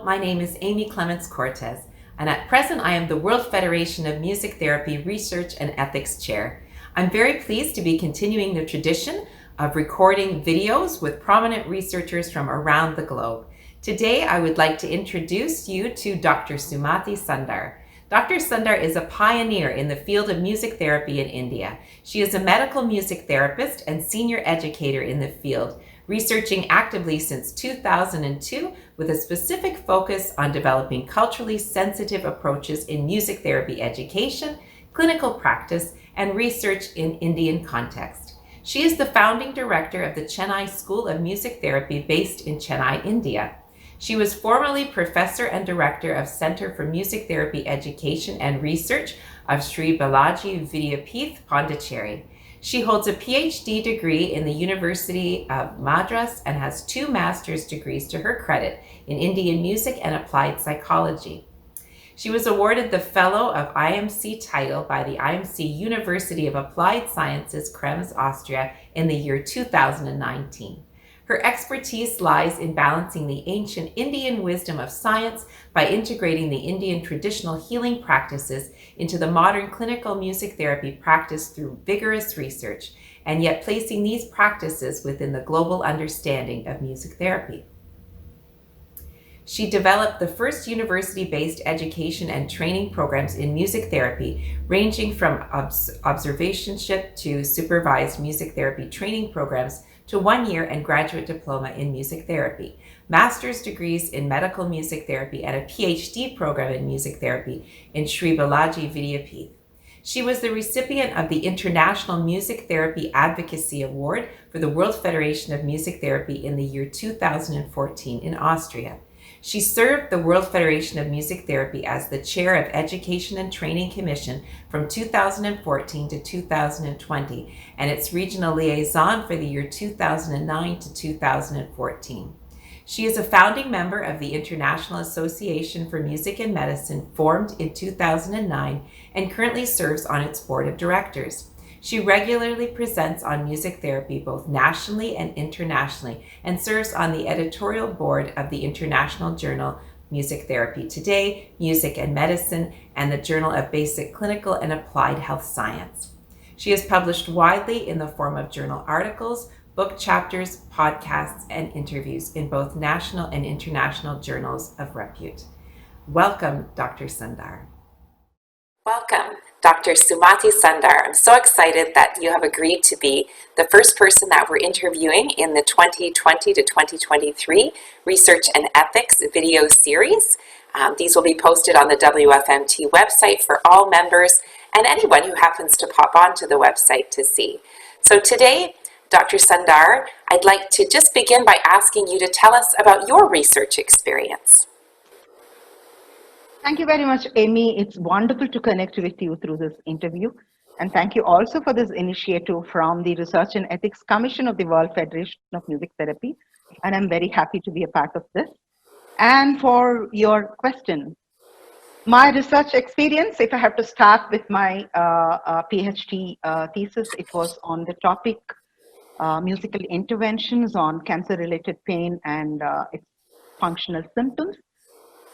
My name is Amy Clements-Cortes, and at present I am the World Federation of Music Therapy Research and Ethics Chair. I'm very pleased to be continuing the tradition of recording videos with prominent researchers from around the globe. Today I would like to introduce you to Dr. Sumathy Sundar. Dr. Sundar is a pioneer in the field of music therapy in India. She is a medical music therapist and senior educator in the field, researching actively since 2002 with a specific focus on developing culturally sensitive approaches in music therapy education, clinical practice, and research in Indian context. She is the founding director of the Chennai School of Music Therapy based in Chennai, India. She was formerly professor and director of Center for Music Therapy Education and Research of Sri Balaji Vidyapeeth, Pondicherry. She holds a PhD degree in the University of Madras and has 2 master's degrees to her credit in Indian music and applied psychology. She was awarded the Fellow of IMC title by the IMC University of Applied Sciences, Krems, Austria in the year 2019. Her expertise lies in balancing the ancient Indian wisdom of science by integrating the Indian traditional healing practices into the modern clinical music therapy practice through vigorous research, and yet placing these practices within the global understanding of music therapy. She developed the first university-based education and training programs in music therapy, ranging from observationship to supervised music therapy training programs to 1-year and graduate diploma in music therapy, master's degrees in medical music therapy, and a PhD program in music therapy in Sri Balaji Vidyapeeth. She was the recipient of the International Music Therapy Advocacy Award for the World Federation of Music Therapy in the year 2014 in Austria. She served the World Federation of Music Therapy as the chair of Education and Training Commission from 2014 to 2020 and its regional liaison for the year 2009 to 2014. She is a founding member of the International Association for Music and Medicine, formed in 2009, and currently serves on its board of directors. She regularly presents on music therapy both nationally and internationally and serves on the editorial board of the international journal Music Therapy Today, Music and Medicine, and the Journal of Basic Clinical and Applied Health Science. She has published widely in the form of journal articles, book chapters, podcasts, and interviews in both national and international journals of repute. Welcome, Dr. Sundar. Welcome, Dr. Sumathy Sundar. I'm so excited that you have agreed to be the first person that we're interviewing in the 2020 to 2023 Research and Ethics video series. These will be posted on the WFMT website for all members and anyone who happens to pop onto the website to see. So today, Dr. Sundar, I'd like to just begin by asking you to tell us about your research experience. Thank you very much, Amy. It's wonderful to connect with you through this interview. And thank you also for this initiative from the Research and Ethics Commission of the World Federation of Music Therapy. And I'm very happy to be a part of this. And for your question, my research experience, if I have to start with my PhD thesis, it was on the topic musical interventions on cancer-related pain and its functional symptoms.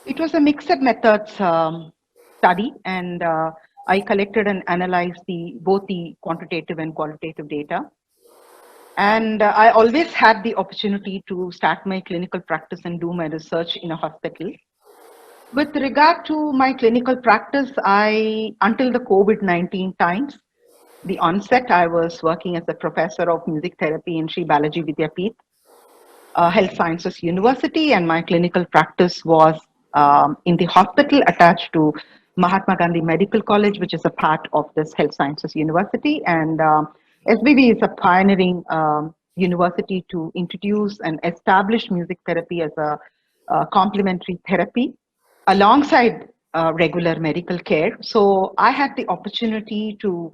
It was a mixed methods study, and I collected and analyzed both the quantitative and qualitative data. And I always had the opportunity to start my clinical practice and do my research in a hospital. With regard to my clinical practice, until the COVID-19 times, the onset, I was working as a professor of music therapy in Sri Balaji Vidyapeeth, Health Sciences University, and my clinical practice was in the hospital attached to Mahatma Gandhi Medical College, which is a part of this Health Sciences University. And SBV is a pioneering university to introduce and establish music therapy as a complementary therapy alongside regular medical care. So I had the opportunity to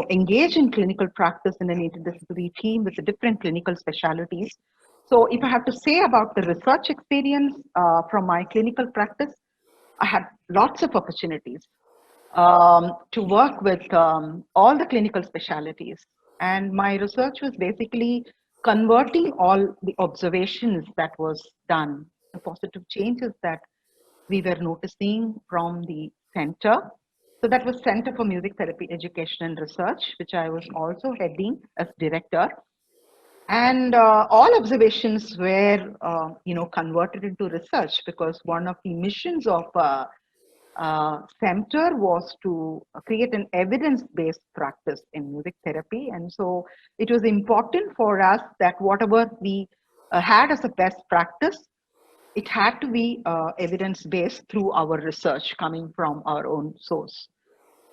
engage in clinical practice in an interdisciplinary team with the different clinical specialties. So if I have to say about the research experience from my clinical practice, I had lots of opportunities to work with all the clinical specialties. And my research was basically converting all the observations that was done the positive changes that we were noticing from the center. So that was Center for Music Therapy Education and Research, which I was also heading as director. And all observations were, converted into research, because one of the missions of center was to create an evidence-based practice in music therapy. And so it was important for us that whatever we had as a best practice, it had to be evidence-based through our research coming from our own source.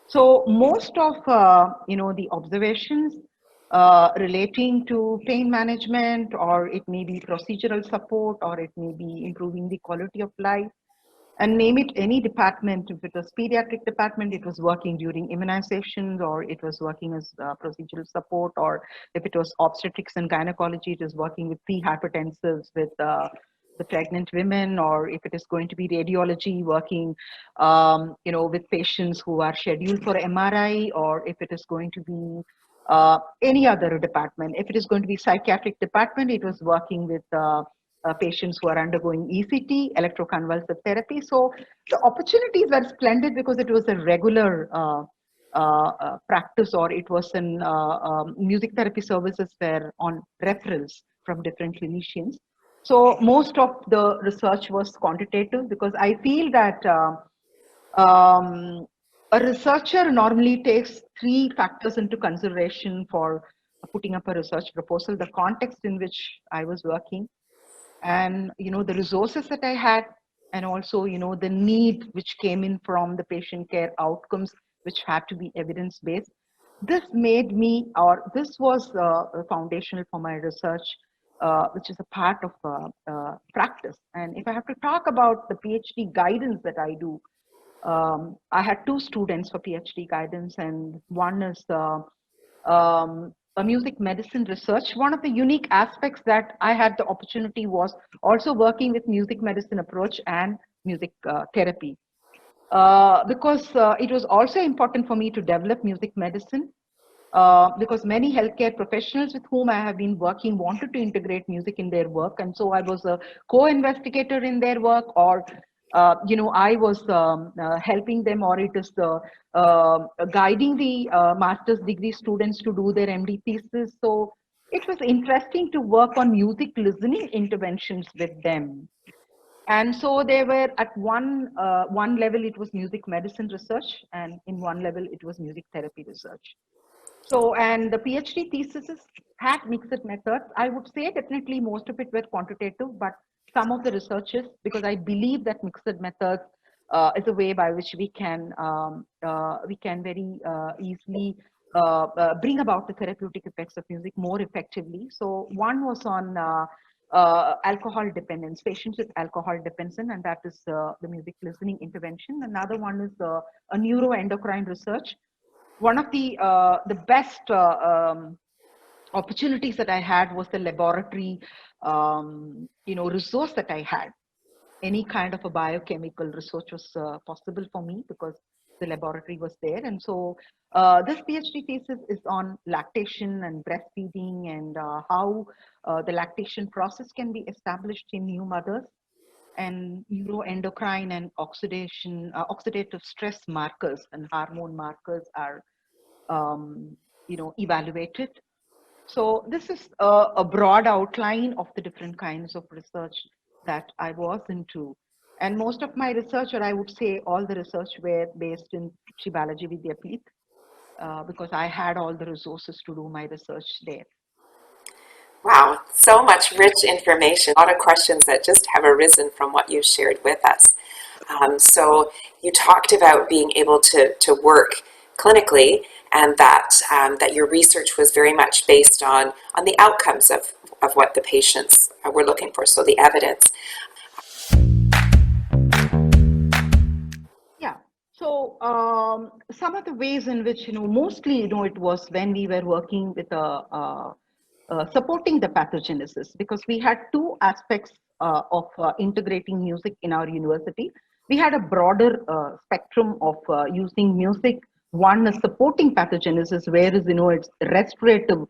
So most of the observations relating to pain management, or it may be procedural support, or it may be improving the quality of life, and name it any department. If it was pediatric department, it was working during immunizations, or it was working as procedural support, or if it was obstetrics and gynecology, it was working with pre-hypertensives, with the pregnant women, or if it is going to be radiology, working with patients who are scheduled for MRI, or if it is going to be any other department. If it is going to be psychiatric department, it was working with patients who are undergoing ECT, electroconvulsive therapy. So the opportunities were splendid because it was a regular practice, or it was in music therapy services were on referrals from different clinicians. So most of the research was quantitative, because I feel that a researcher normally takes three factors into consideration for putting up a research proposal: the context in which I was working, and the resources that I had, and also the need which came in from the patient care outcomes, which had to be evidence based. This made me, or this was foundational for my research, which is a part of practice. And if I have to talk about the PhD guidance that I do, I had two students for PhD guidance, and one is a music medicine research. One of the unique aspects that I had the opportunity was also working with music medicine approach and music therapy, because it was also important for me to develop music medicine, because many healthcare professionals with whom I have been working wanted to integrate music in their work. And so I was a co-investigator in their work, or I was helping them, or it is guiding the master's degree students to do their MD thesis. So it was interesting to work on music listening interventions with them. And so they were at one level it was music medicine research, and in one level it was music therapy research. So, and the PhD theses had mixed methods. I would say definitely most of it were quantitative, but some of the researches, because I believe that mixed methods is a way by which we can very easily bring about the therapeutic effects of music more effectively. So one was on alcohol dependence, patients with alcohol dependence, and that is the music listening intervention. Another one is a neuroendocrine research. One of the best opportunities that I had was the laboratory, resource that I had. Any kind of a biochemical research was possible for me because the laboratory was there. And so this PhD thesis is on lactation and breastfeeding, and how the lactation process can be established in new mothers, and neuroendocrine and oxidative stress markers and hormone markers are evaluated. So this is a broad outline of the different kinds of research that I was into. And most of my research, or I would say all the research, were based in Shri Balaji Vidyapeeth, because I had all the resources to do my research there. Wow, so much rich information. A lot of questions that just have arisen from what you shared with us. So you talked about being able to work clinically, and that your research was very much based on the outcomes of what the patients were looking for, so the evidence. Yeah. So some of the ways in which, mostly, it was when we were working with supporting the pathogenesis, because we had two aspects of integrating music in our university. We had a broader spectrum of using music. One is supporting pathogenesis, whereas, it's restorative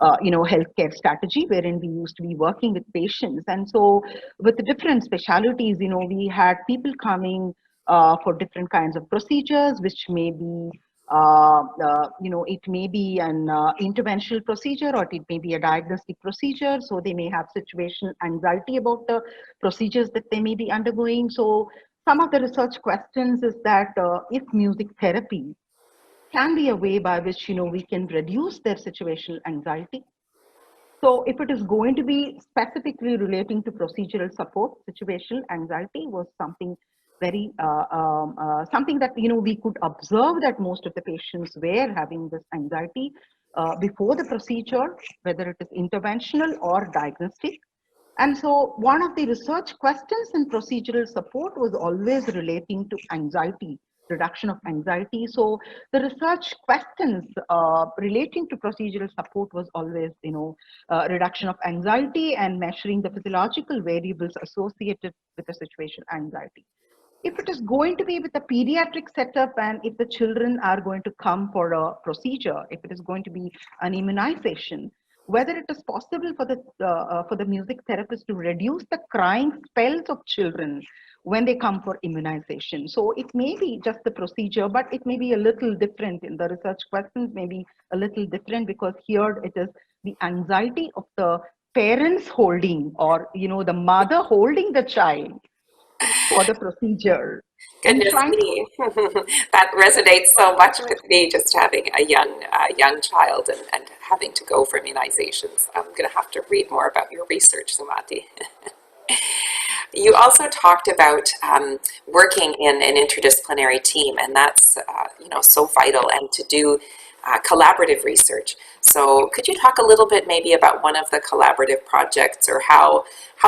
healthcare strategy wherein we used to be working with patients. And so with the different specialities, we had people coming for different kinds of procedures, which may be it may be an interventional procedure, or it may be a diagnostic procedure. So they may have situational anxiety about the procedures that they may be undergoing. So some of the research questions is that if music therapy can be a way by which we can reduce their situational anxiety. So if it is going to be specifically relating to procedural support, situational anxiety was something very something that we could observe that most of the patients were having this anxiety before the procedure, whether it is interventional or diagnostic. And so one of the research questions in procedural support was always relating to anxiety, reduction of anxiety. So the research questions relating to procedural support was always, reduction of anxiety and measuring the physiological variables associated with the situation anxiety. If it is going to be with a pediatric setup, and if the children are going to come for a procedure, if it is going to be an immunization, whether it is possible for the music therapist to reduce the crying spells of children when they come for immunization. So it may be just the procedure, but it may be a little different in the research questions, maybe a little different, because here it is the anxiety of the parents holding, or the mother holding the child for the procedure and Goodness trying to. me, that resonates so much with me. Just having a young child and having to go for immunizations. I'm going to have to read more about your research, Sumathy. You also talked about working in an interdisciplinary team, and that's so vital, and to do collaborative research. So, could you talk a little bit maybe about one of the collaborative projects, or how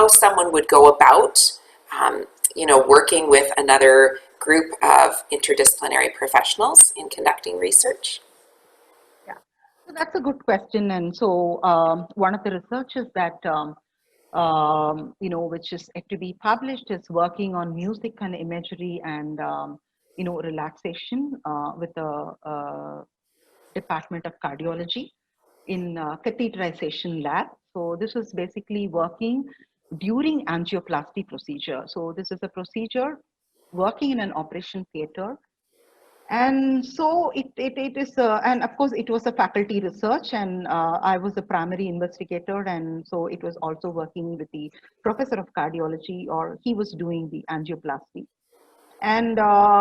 someone would go about working with another group of interdisciplinary professionals in conducting research? Yeah, so that's a good question. And so one of the researchers that which is yet to be published, is working on music and imagery and relaxation with the Department of Cardiology in catheterization lab. So this is basically working during angioplasty procedure. So this is a procedure working in an operation theater. And so it is, and of course, it was a faculty research, and I was a primary investigator. And so it was also working with the professor of cardiology, or he was doing the angioplasty. And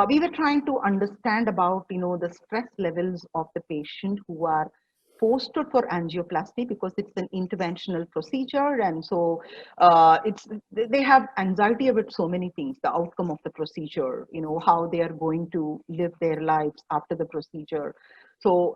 we were trying to understand about the stress levels of the patient who are posted for angioplasty, because it's an interventional procedure. And so it's they have anxiety about so many things: the outcome of the procedure, how they are going to live their lives after the procedure. So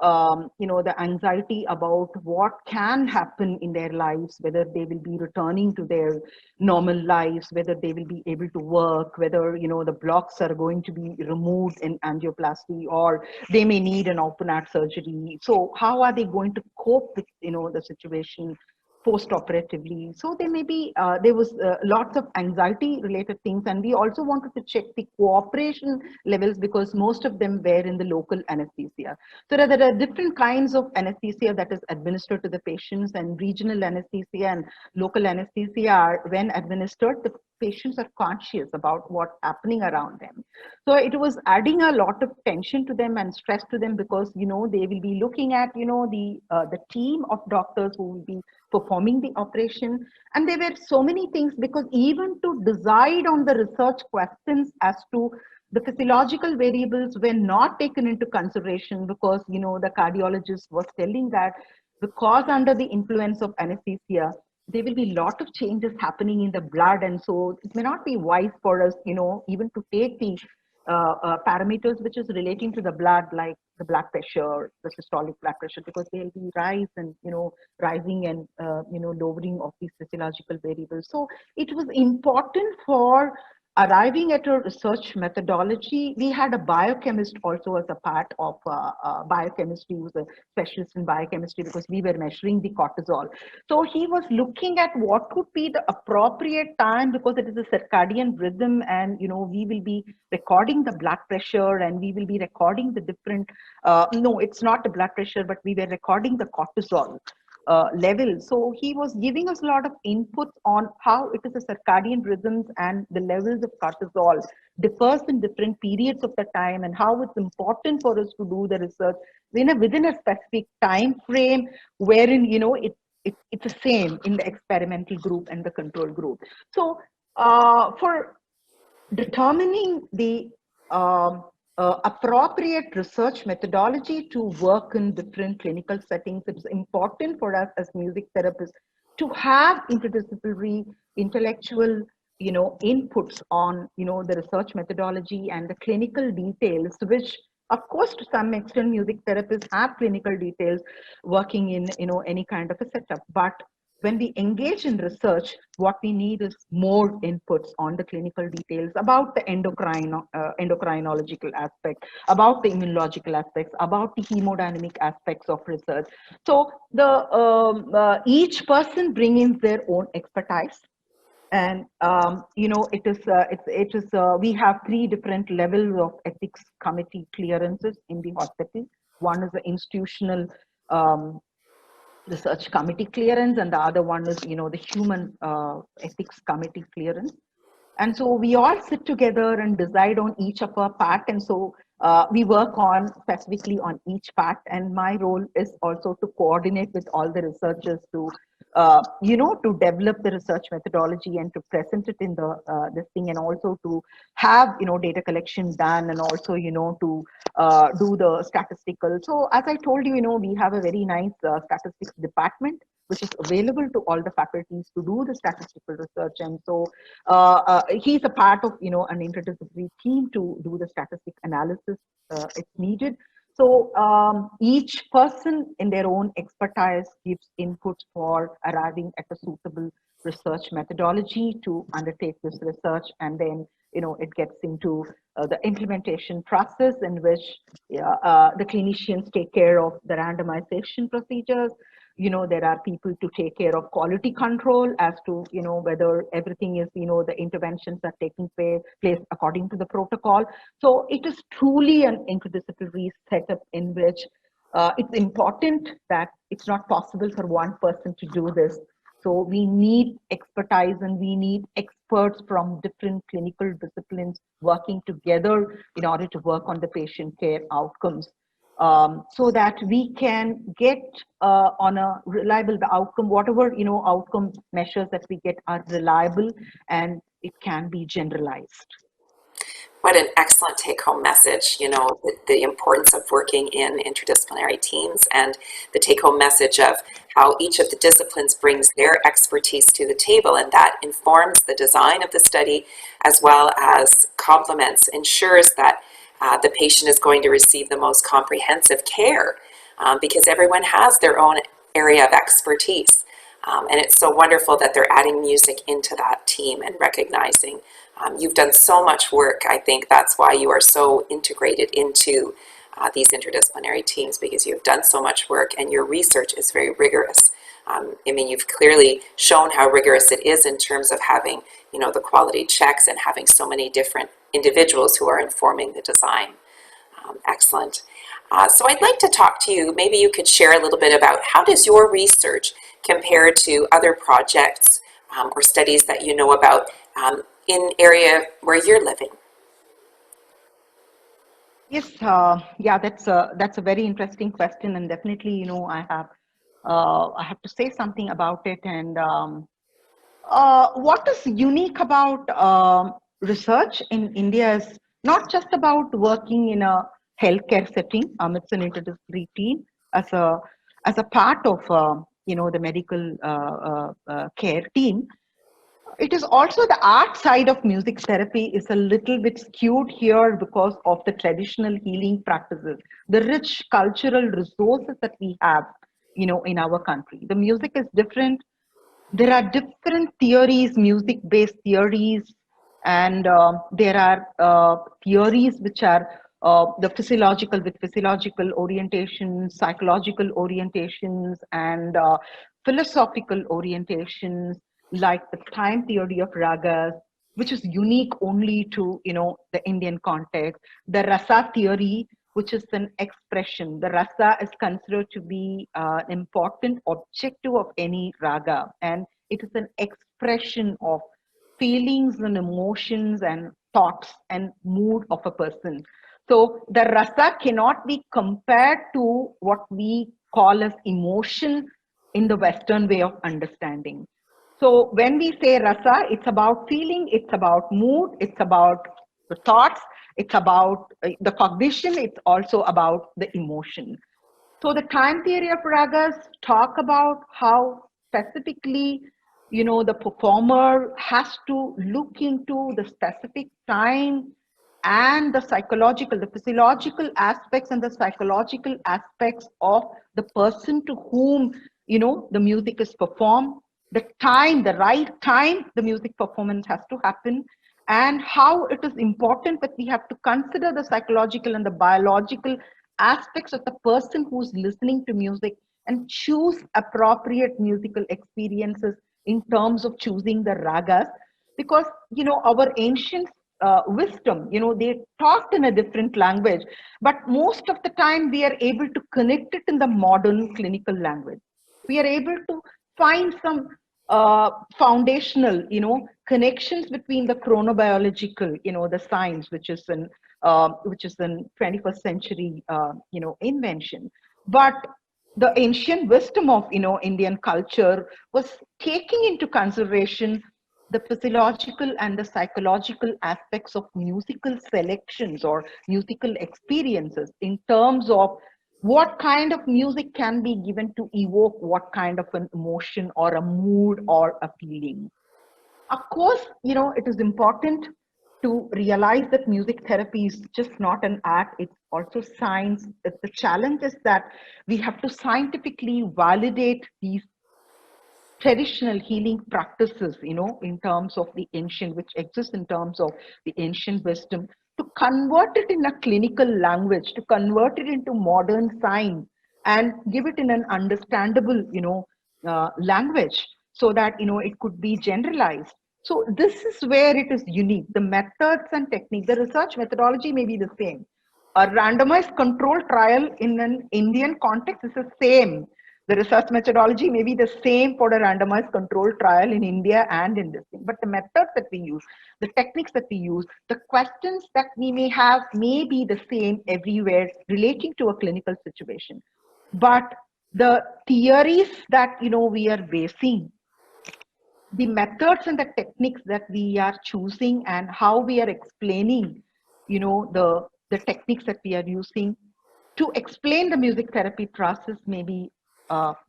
the anxiety about what can happen in their lives, whether they will be returning to their normal lives, whether they will be able to work, whether the blocks are going to be removed in angioplasty, or they may need an open heart surgery. So how are they going to cope with the situation post-operatively? So there was lots of anxiety related things. And we also wanted to check the cooperation levels, because most of them were in the local anesthesia. So there are different kinds of anesthesia that is administered to the patients, and regional anesthesia and local anesthesia are, when administered, the patients are conscious about what's happening around them. So it was adding a lot of tension to them and stress to them, because they will be looking at the team of doctors who will be performing the operation. And there were so many things, because even to decide on the research questions as to the physiological variables were not taken into consideration, because the cardiologist was telling that because under the influence of anesthesia there will be a lot of changes happening in the blood. And so it may not be wise for us even to take the parameters which is relating to the blood, like the blood pressure, the systolic blood pressure, because they'll be rising and lowering of these physiological variables. So it was important for arriving at a research methodology. We had a biochemist also as a part of biochemistry, who was a specialist in biochemistry, because we were measuring the cortisol. So he was looking at what would be the appropriate time, because it is a circadian rhythm, and we will be recording the blood pressure, and we will be recording the different no, it's not the blood pressure, but we were recording the cortisol. level. So he was giving us a lot of inputs on how it is the circadian rhythms and the levels of cortisol differs in different periods of the time, and how it's important for us to do the research within a specific time frame, wherein it's the same in the experimental group and the control group. So for determining the um, appropriate research methodology to work in different clinical settings, it's important for us as music therapists to have interdisciplinary intellectual inputs on the research methodology and the clinical details, which of course to some extent music therapists have clinical details working in any kind of a setup. But when we engage in research, what we need is more inputs on the clinical details about the endocrinological aspect, about the immunological aspects, about the hemodynamic aspects of research. So each person brings their own expertise, and we have three different levels of ethics committee clearances in the hospital. One is the institutional um, research committee clearance, and the other one is the human ethics committee clearance. And so we all sit together and decide on each of our part, and so we work on specifically on each part, and my role is also to coordinate with all the researchers to to develop the research methodology and to present it in the this thing, and also to have data collection done, and also to do the statistical. So as I told you, we have a very nice statistics department which is available to all the faculties to do the statistical research. And so he's a part of an interdisciplinary team to do the statistic analysis if needed. So each person in their own expertise gives input for arriving at a suitable research methodology to undertake this research, and then it gets into the implementation process, in which the clinicians take care of the randomization procedures. There are people to take care of quality control as to whether everything is the interventions are taking place according to the protocol. So it is truly an interdisciplinary setup in which it's important that it's not possible for one person to do this. So we need expertise, and we need experts from different clinical disciplines working together in order to work on the patient care outcomes, so that we can get on a reliable the outcome, whatever outcome measures that we get are reliable, and it can be generalized. What an excellent take-home message, the importance of working in interdisciplinary teams, and the take-home message of how each of the disciplines brings their expertise to the table, and that informs the design of the study as well as complements, ensures that the patient is going to receive the most comprehensive care, because everyone has their own area of expertise. And it's so wonderful that they're adding music into that team and recognizing you've done so much work. I think that's why you are so integrated into these interdisciplinary teams, because you've done so much work and your research is very rigorous. You've clearly shown how rigorous it is in terms of having, the quality checks and having so many different individuals who are informing the design. Excellent. So I'd like to talk to you, maybe you could share a little bit about how does your research compare to other projects or studies that you know about in area where you're living? Yes, yeah, that's a very interesting question, and definitely, I have to say something about it. And what is unique about research in India is not just about working in a healthcare setting. It's an interdisciplinary team as a part of the medical care team. It is also the art side of music therapy is a little bit skewed here because of the traditional healing practices, the rich cultural resources that we have, in our country. The music is different. There are different theories, music-based theories, and there are theories which are the physiological with physiological orientations, psychological orientations, and philosophical orientations, like the time theory of ragas, which is unique only to the Indian context. The rasa theory, which is an expression. The rasa is considered to be an important objective of any raga, and it is an expression of feelings and emotions and thoughts and mood of a person. So the rasa cannot be compared to what we call as emotion in the Western way of understanding. So when we say rasa, it's about feeling, it's about mood, it's about the thoughts, it's about the cognition, it's also about the emotion. So the time theory of ragas talk about how specifically, the performer has to look into the specific time and the psychological, the physiological aspects and the psychological aspects of the person to whom, the music is performed, the time, the right time the music performance has to happen, and how it is important that we have to consider the psychological and the biological aspects of the person who's listening to music and choose appropriate musical experiences in terms of choosing the ragas, because our ancient wisdom, they talked in a different language, but most of the time we are able to connect it in the modern clinical language. We are able to find some foundational, connections between the chronobiological, the science, which is an 21st century, invention. But the ancient wisdom of, Indian culture was taking into consideration the physiological and the psychological aspects of musical selections or musical experiences in terms of what kind of music can be given to evoke what kind of an emotion or a mood or a feeling. Of course, it is important to realize that music therapy is just not an art, it's also science. The challenge is that we have to scientifically validate these traditional healing practices, in terms of the ancient, which exists in terms of the ancient wisdom, to convert it in a clinical language, to convert it into modern science, and give it in an understandable, language, so that it could be generalized. So this is where it is unique. The methods and technique, the research methodology may be the same. A randomized control trial in an Indian context is the same. The research methodology may be the same for a randomized control trial in India and in this thing, but the methods that we use, the techniques that we use, the questions that we may have may be the same everywhere relating to a clinical situation. But the theories that we are basing, the methods and the techniques that we are choosing, and how we are explaining, the techniques that we are using to explain the music therapy process may be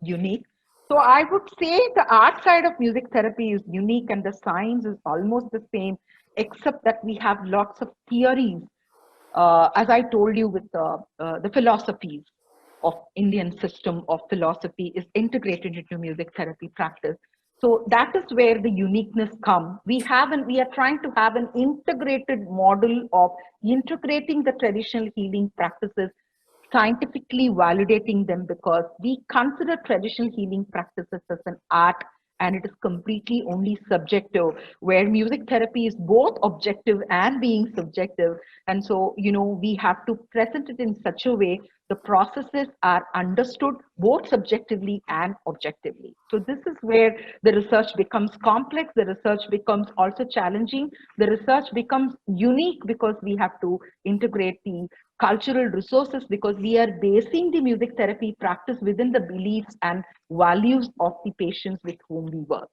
unique. So I would say the art side of music therapy is unique and the science is almost the same, except that we have lots of theories, as I told you, with the philosophies of Indian system of philosophy is integrated into music therapy practice. So that is where the uniqueness comes. We are trying to have an integrated model of integrating the traditional healing practices, scientifically validating them, because we consider traditional healing practices as an art, and it is completely only subjective, where music therapy is both objective and being subjective. And so we have to present it in such a way the processes are understood both subjectively and objectively. So this is where the research becomes complex, the research becomes also challenging, the research becomes unique, because we have to integrate the cultural resources, because we are basing the music therapy practice within the beliefs and values of the patients with whom we work.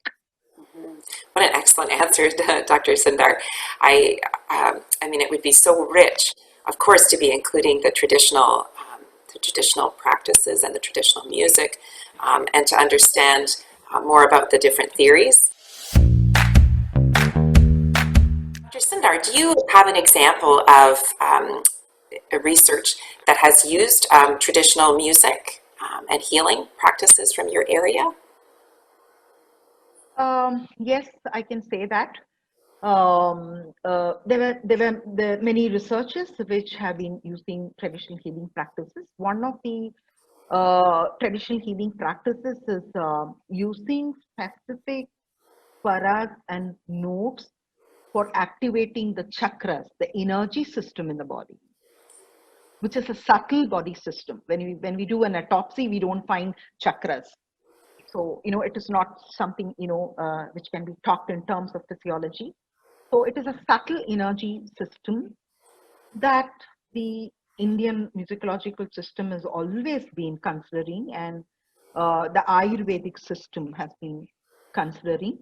What an excellent answer, Dr. Sundar. I mean, it would be so rich, of course, to be including the traditional practices and the traditional music, and to understand more about the different theories. Dr. Sundar, do you have an example of a research that has used traditional music and healing practices from your area? Yes, I can say that. There were many researchers which have been using traditional healing practices. One of the traditional healing practices is using specific paras and notes for activating the chakras, the energy system in the body. which is a subtle body system. When we do an autopsy, we don't find chakras. So, it is not something, which can be talked in terms of physiology. So it is a subtle energy system that the Indian musicological system has always been considering, and the Ayurvedic system has been considering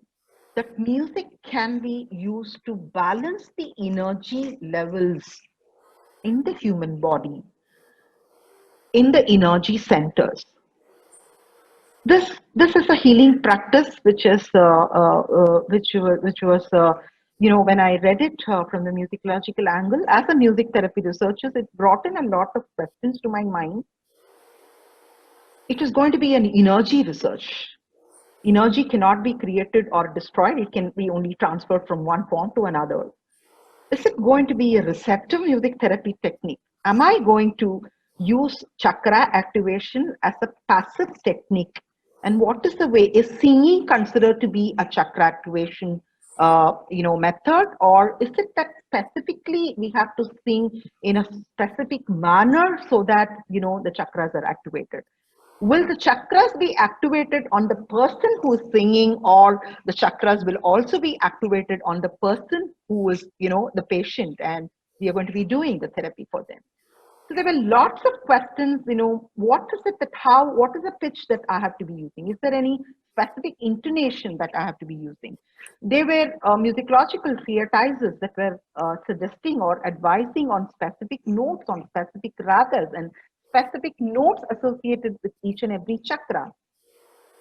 that music can be used to balance the energy levels in the human body, in the energy centers. This is a healing practice, which was when I read it from the musicological angle as a music therapy researcher, it brought in a lot of questions to my mind. It is going to be an energy research. Energy cannot be created or destroyed. It can be only transferred from one form to another. Is it going to be a receptive music therapy technique? Am I going to use chakra activation as a passive technique? And what is the way? Is singing considered to be a chakra activation, method, or is it that specifically we have to sing in a specific manner so that the chakras are activated? Will the chakras be activated on the person who is singing, or the chakras will also be activated on the person who is the patient, and we are going to be doing the therapy for them? So there were lots of questions, what is it that what is the pitch that I have to be using? Is there any specific intonation that I have to be using? There were musicological treatises that were suggesting or advising on specific notes, on specific ragas, and specific notes associated with each and every chakra.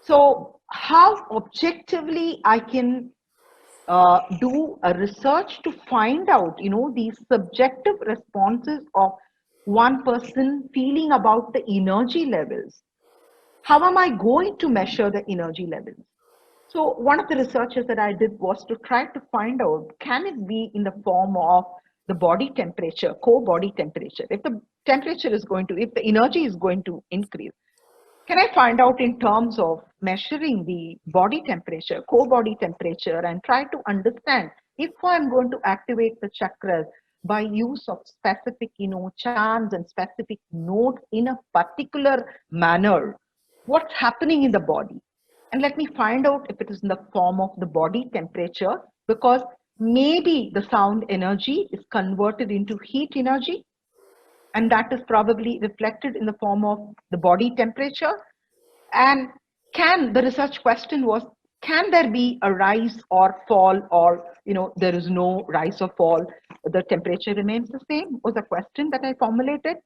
So how objectively I can do a research to find out, these subjective responses of one person feeling about the energy levels. How am I going to measure the energy levels? So one of the researches that I did was to try to find out, can it be in the form of the body temperature, core body temperature? If the temperature is going to, if the energy is going to increase, can I find out in terms of measuring the body temperature, core body temperature, and try to understand if I'm going to activate the chakras by use of specific, chants and specific notes in a particular manner, what's happening in the body? And let me find out if it is in the form of the body temperature, because maybe the sound energy is converted into heat energy, and that is probably reflected in the form of the body temperature. And the research question was, can there be a rise or fall, or there is no rise or fall, the temperature remains the same, was a question that I formulated.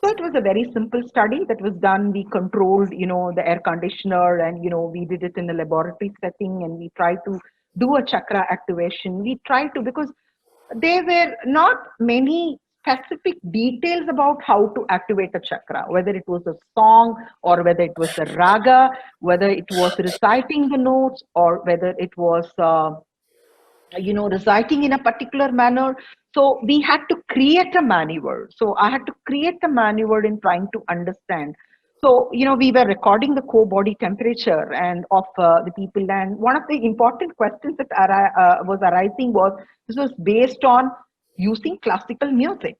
So it was a very simple study that was done. We controlled the air conditioner, and we did it in a laboratory setting, and we tried to do a chakra activation. We tried to, because there were not many specific details about how to activate a chakra, whether it was a song or whether it was a raga, whether it was reciting the notes or whether it was reciting in a particular manner. So we had to create a manual. So I had to create a manual in trying to understand. So we were recording the core body temperature and of the people, and one of the important questions that was arising was, this was based on using classical music.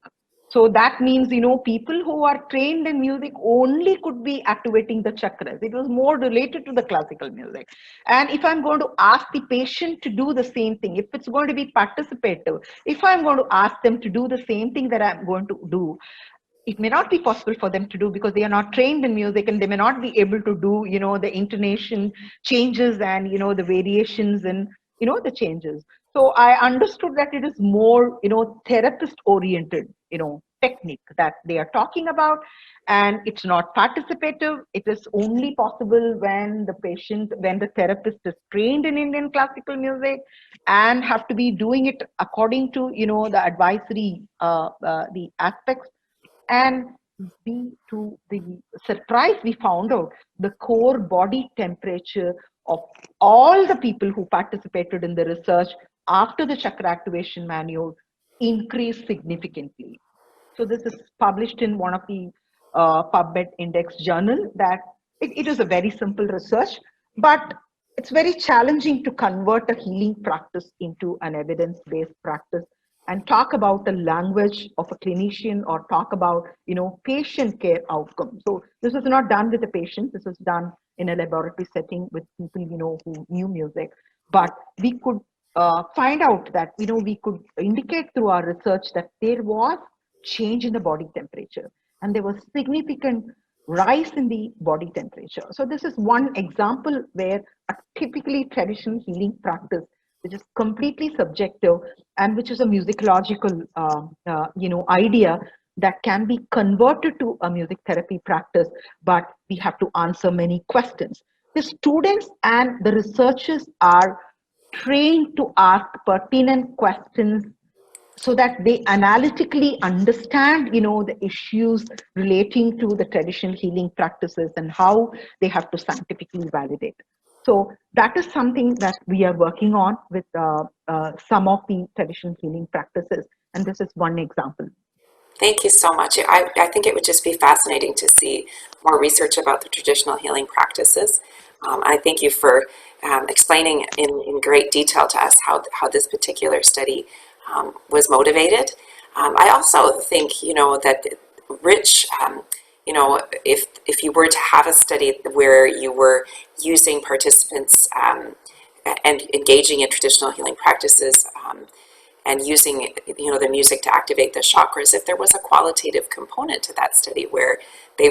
So that means, people who are trained in music only could be activating the chakras. It was more related to the classical music. And if I'm going to ask the patient to do the same thing, if it's going to be participative, if I'm going to ask them to do the same thing that I'm going to do, it may not be possible for them to do because they are not trained in music, and they may not be able to do, the intonation changes and, the variations and, the changes. So I understood that it is more, therapist oriented, technique that they are talking about. And it's not participative. It is only possible when when the therapist is trained in Indian classical music and have to be doing it according to, the advisory, the aspects. And to the surprise, we found out the core body temperature of all the people who participated in the research after the chakra activation manual increased significantly. So this is published in one of the PubMed Index journal. That it is a very simple research, but it's very challenging to convert a healing practice into an evidence-based practice and talk about the language of a clinician, or talk about patient care outcome. So this was not done with the patient. This was done in a laboratory setting with people who knew music. But we could find out that we could indicate through our research that there was change in the body temperature, and there was significant rise in the body temperature. So this is one example where a typically traditional healing practice, which is completely subjective and which is a musicological idea, that can be converted to a music therapy practice. But we have to answer many questions. The students and the researchers are trained to ask pertinent questions so that they analytically understand the issues relating to the traditional healing practices and how they have to scientifically validate. So that is something that we are working on with some of the traditional healing practices, and this is one example. Thank you so much. I think it would just be fascinating to see more research about the traditional healing practices. I thank you for explaining in great detail to us how this particular study was motivated. I also think, that rich, if you were to have a study where you were using participants and engaging in traditional healing practices, and using the music to activate the chakras, if there was a qualitative component to that study where the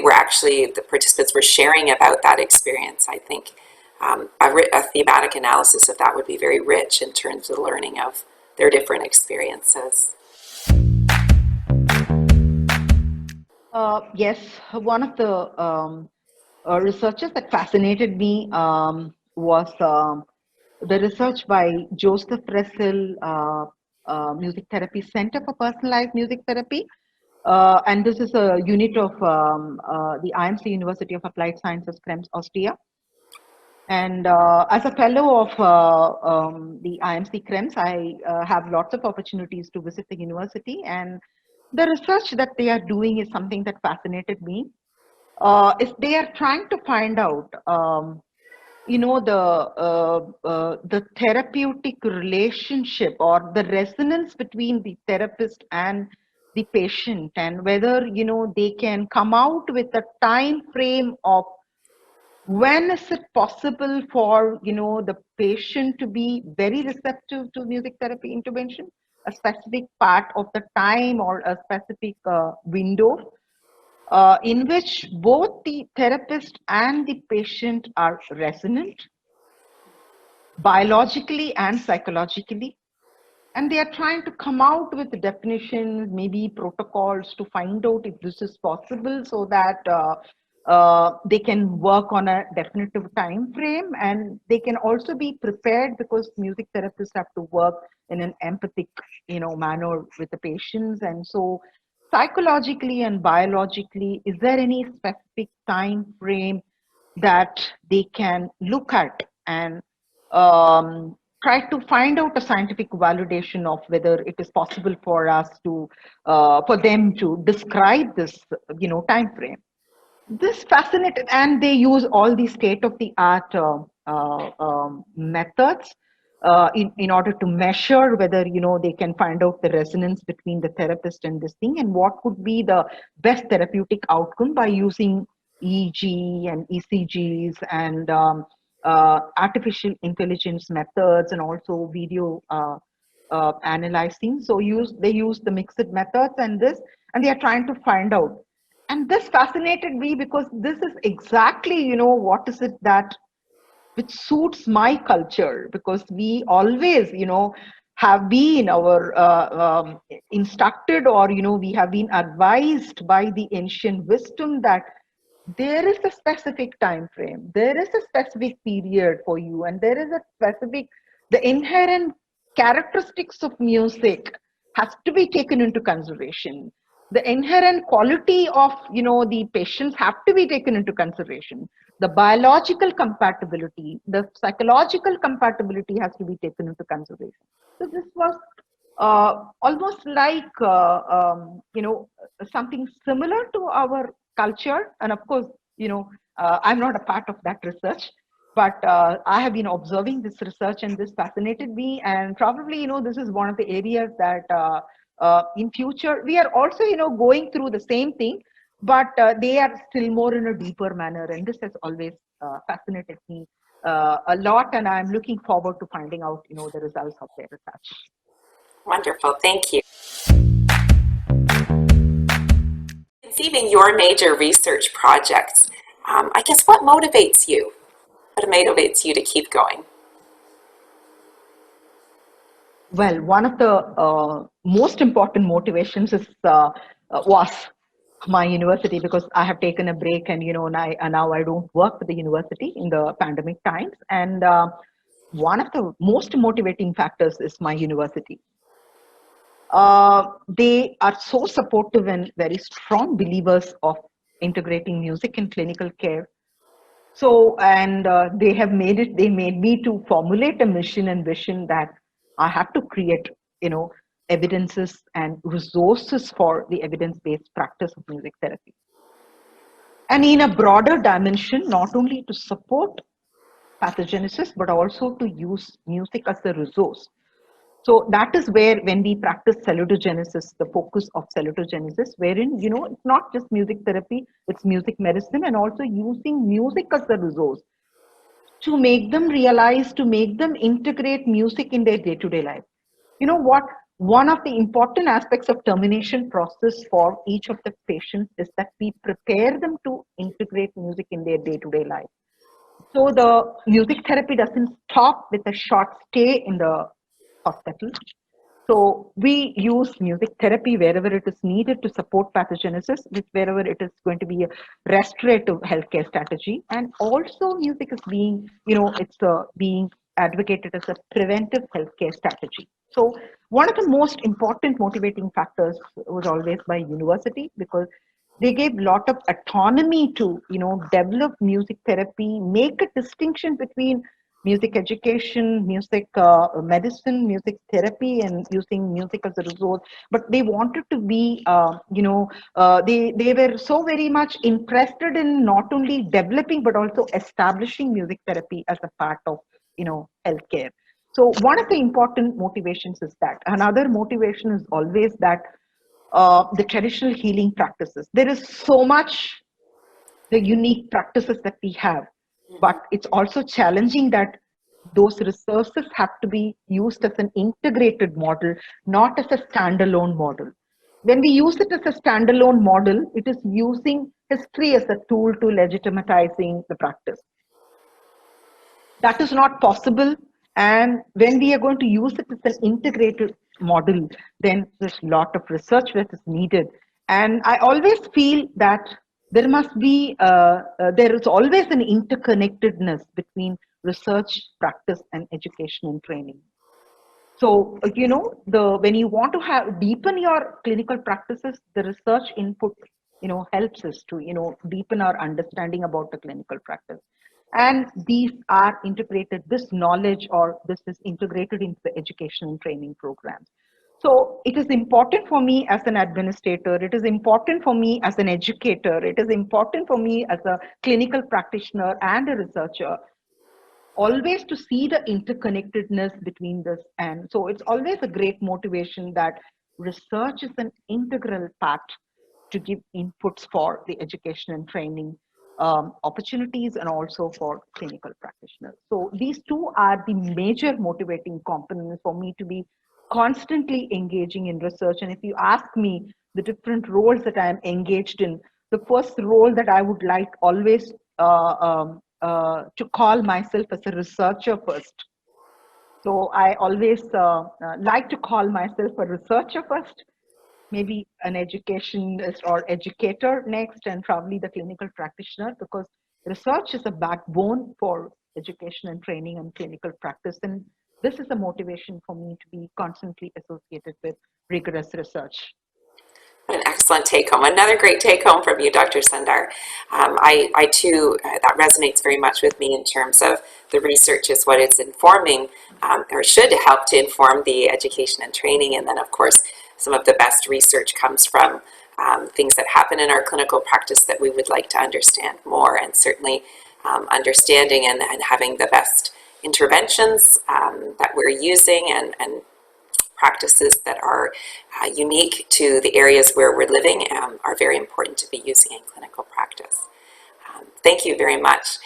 participants were sharing about that experience, I think a thematic analysis of that would be very rich in terms of learning of their different experiences. Yes, one of the researchers that fascinated me was the research by Joseph Russell Music Therapy Center for Personalized Music Therapy. And this is a unit of the IMC University of Applied Sciences, Krems, Austria. And as a fellow of the IMC Krems, I have lots of opportunities to visit the university. And the research that they are doing is something that fascinated me. Is they are trying to find out the therapeutic relationship or the resonance between the therapist and the patient, and whether they can come out with a time frame of when is it possible for the patient to be very receptive to music therapy intervention, a specific part of the time or a specific window in which both the therapist and the patient are resonant biologically and psychologically. And they are trying to come out with definitions, maybe protocols, to find out if this is possible, so that they can work on a definitive time frame, and they can also be prepared, because music therapists have to work in an empathic manner with the patients. And so psychologically and biologically, is there any specific time frame that they can look at and try to find out a scientific validation of whether it is possible for us to for them to describe this time frame. This fascinated, and they use all the state of the art methods in order to measure whether they can find out the resonance between the therapist and this thing, and what could be the best therapeutic outcome by using EEG and ECGs and artificial intelligence methods, and also video analyzing. So they use the mixed methods and this, and they are trying to find out. And this fascinated me because this is exactly what is it that which suits my culture, because we always have been our instructed, or we have been advised by the ancient wisdom that there is a specific time frame, there is a specific period for you, and there is a specific, the inherent characteristics of music has to be taken into consideration. The inherent quality of the patients have to be taken into consideration. The biological compatibility, the psychological compatibility has to be taken into consideration. So this was almost like something similar to our culture. And of course, I'm not a part of that research, But I have been observing this research and this fascinated me. And probably, this is one of the areas that in future we are also, going through the same thing, but they are still more in a deeper manner. And this has always fascinated me a lot. And I'm looking forward to finding out, the results of their research. Wonderful, thank you. Conceiving your major research projects, I guess what motivates you? What motivates you to keep going? Well, one of the most important motivations was my university, because I have taken a break, and now I don't work for the university in the pandemic times. And one of the most motivating factors is my university. They are so supportive and very strong believers of integrating music in clinical care. So, and they made me to formulate a mission and vision that I have to create, evidences and resources for the evidence-based practice of music therapy. And in a broader dimension, not only to support pathogenesis, but also to use music as a resource. So that is where, when we practice salutogenesis, the focus of salutogenesis, wherein, it's not just music therapy, it's music medicine, and also using music as a resource to make them realize, to make them integrate music in their day-to-day life. You know what? One of the important aspects of termination process for each of the patients is that we prepare them to integrate music in their day-to-day life. So the music therapy doesn't stop with a short stay in the hospital. So we use music therapy wherever it is needed to support pathogenesis, wherever it is going to be a restorative healthcare strategy. And also music is being, it's being advocated as a preventive healthcare strategy. So one of the most important motivating factors was always my university, because they gave a lot of autonomy to, develop music therapy, make a distinction between music education, music medicine, music therapy, and using music as a resource. But they wanted to be, they were so very much interested in not only developing but also establishing music therapy as a part of, healthcare. So one of the important motivations is that. Another motivation is always that the traditional healing practices. There is so much the unique practices that we have, but it's also challenging that those resources have to be used as an integrated model, not as a standalone model. When we use it as a standalone model, it is using history as a tool to legitimatizing the practice. That is not possible. And when we are going to use it as an integrated model, then there's a lot of research that is needed. And I always feel that there is always an interconnectedness between research, practice, and education and training. So, when you want to deepen your clinical practices, the research input, helps us to, deepen our understanding about the clinical practice. And these are integrated, this knowledge or this is integrated into the education and training programs. So it is important for me as an administrator, it is important for me as an educator, it is important for me as a clinical practitioner and a researcher, always to see the interconnectedness between this. And so it's always a great motivation that research is an integral part to give inputs for the education and training opportunities, and also for clinical practitioners. So these two are the major motivating components for me to be constantly engaging in research. And if you ask me the different roles that I am engaged in, the first role that I would like always to call myself as a researcher first. So I always like to call myself a researcher first, maybe an educationist or educator next, and probably the clinical practitioner, because research is a backbone for education and training and clinical practice. And this is a motivation for me to be constantly associated with rigorous research. An excellent take home. Another great take home from you, Dr. Sundar. I too, that resonates very much with me in terms of the research is what it's informing, or should help to inform the education and training. And then, of course, some of the best research comes from things that happen in our clinical practice that we would like to understand more. And certainly, understanding and having the best interventions that we're using and practices that are unique to the areas where we're living are very important to be using in clinical practice. Thank you very much.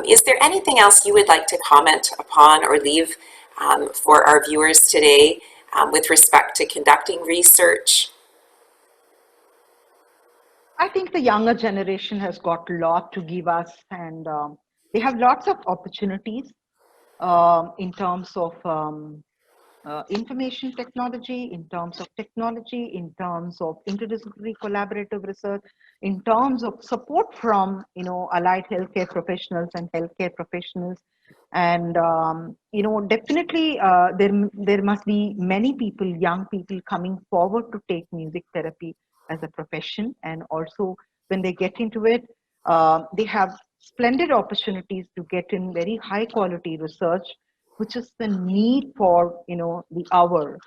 Is there anything else you would like to comment upon or leave for our viewers today with respect to conducting research? I think the younger generation has got a lot to give us, and they have lots of opportunities in terms of information technology, in terms of technology, in terms of interdisciplinary collaborative research, in terms of support from allied healthcare professionals and healthcare professionals, and definitely there must be many people, young people, coming forward to take music therapy as a profession, and also when they get into it, they have splendid opportunities to get in very high quality research, which is the need for the hour.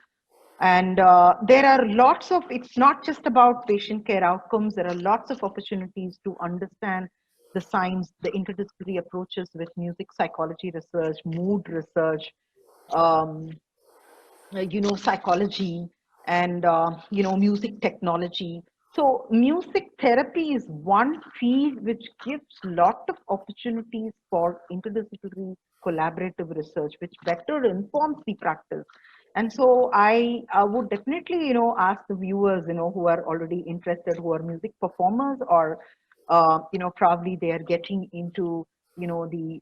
And there are lots of, it's not just about patient care outcomes, there are lots of opportunities to understand the science, the interdisciplinary approaches with music psychology research, mood research, um, psychology, and music technology. So music therapy is one field which gives lot of opportunities for interdisciplinary collaborative research, which better informs the practice. And so I would definitely ask the viewers who are already interested, who are music performers, or probably they are getting into the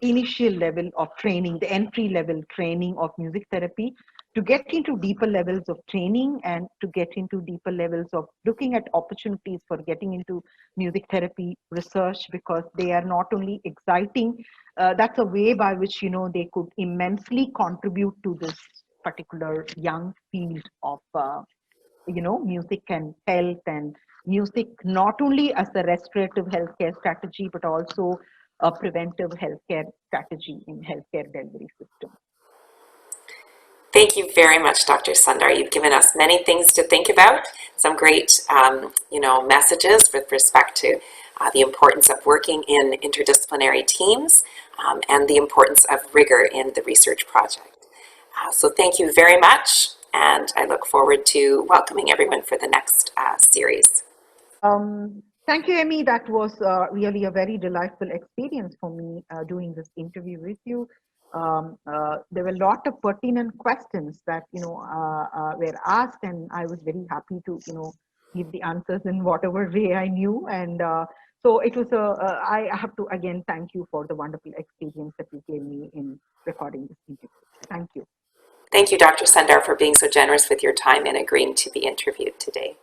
initial level of training, the entry level training of music therapy, to get into deeper levels of training and to get into deeper levels of looking at opportunities for getting into music therapy research, because they are not only exciting, that's a way by which they could immensely contribute to this particular young field of music and health, and music not only as a restorative healthcare strategy but also a preventive healthcare strategy in healthcare delivery system. Thank you very much, Dr. Sundar. You've given us many things to think about, some great, messages with respect to the importance of working in interdisciplinary teams and the importance of rigor in the research project. So thank you very much, and I look forward to welcoming everyone for the next series. Thank you, Emmy. That was really a very delightful experience for me doing this interview with you. There were a lot of pertinent questions that were asked, and I was very happy to give the answers in whatever way I knew. And so it was I have to again thank you for the wonderful experience that you gave me in recording this interview. Thank you. Thank you, Dr. Sundar, for being so generous with your time and agreeing to be interviewed today.